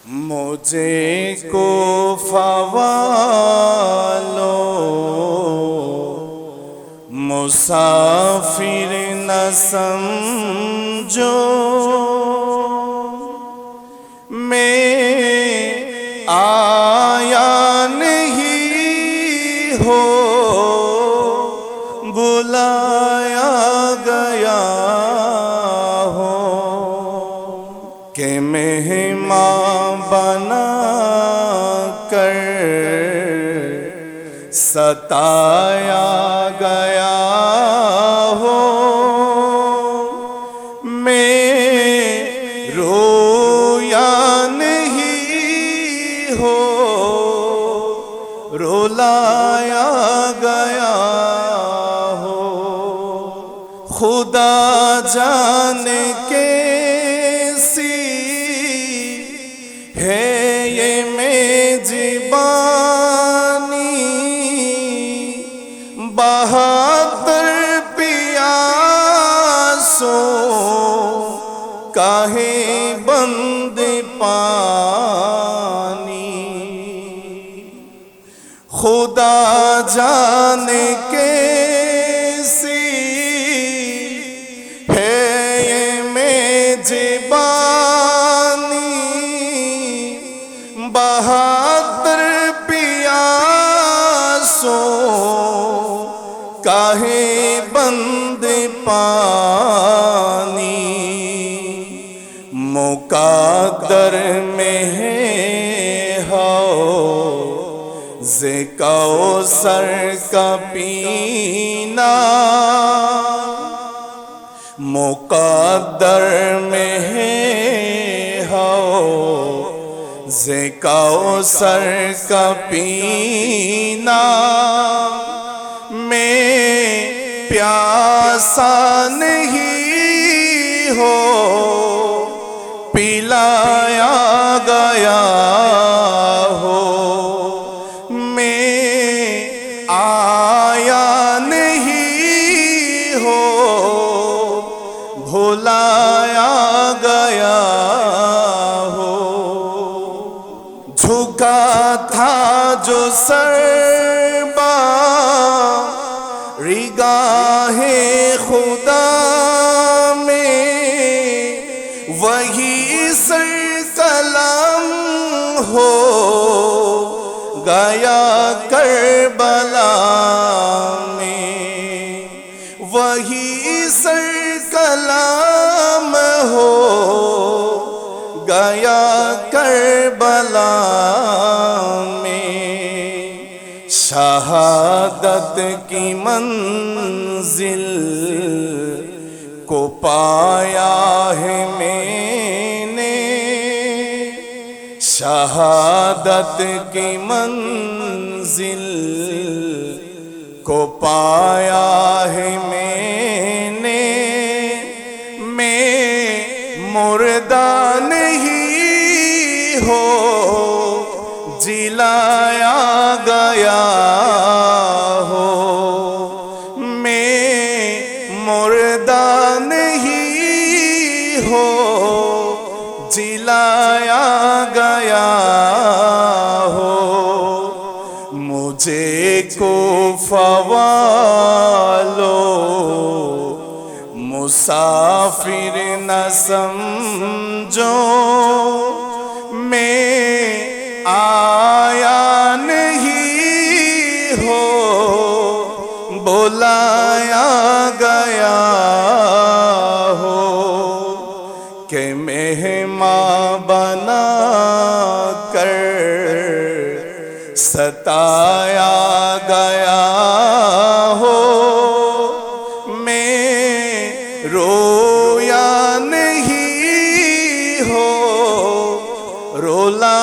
مجھے کو فوالو مسافر نہ سمجھو، میں آیا نہیں ہو بلایا گیا ہو، کہ مہمان بنا کر ستایا گیا ہو، میں رویا نہیں ہو رلایا گیا ہو، خدا جانے کیسی ہے یہ میزبانی، بہادر پیاسوں کاہے بند پانی، خدا جانے کیسی ہے یہ میزبانی، بہادر پیاسوں کاہے بند پانی، مقدر میں ہے حوض کوثر کا پینا، مقدر میں ہے حوض کوثر کا پینا، میں پیاسا نہیں ہو پلایا گیا ہو، میں آیا نہیں ہو بھلایا گیا ہو، جھکا تھا جو سر بارگاہ خدا میں، وہی سر قلم ہو گیا کربلا میں، وہی سر قلم ہو گیا کربلا میں، شہادت کی منزل کو پایا ہے میں نے، شہادت کی منزل کو پایا ہے میں نے، میں مردہ نہیں ہو جلایا گیا ہو، میں مردہ نہیں ہو جلایا گیا ہو، مجھے کو فوالو مسافر نہ سمجھو، میں آیا نہیں ہو بلایا گیا ہو، کہ مہمان بنا کر ستایا گیا ہو، میں رویا نہیں ہو رولا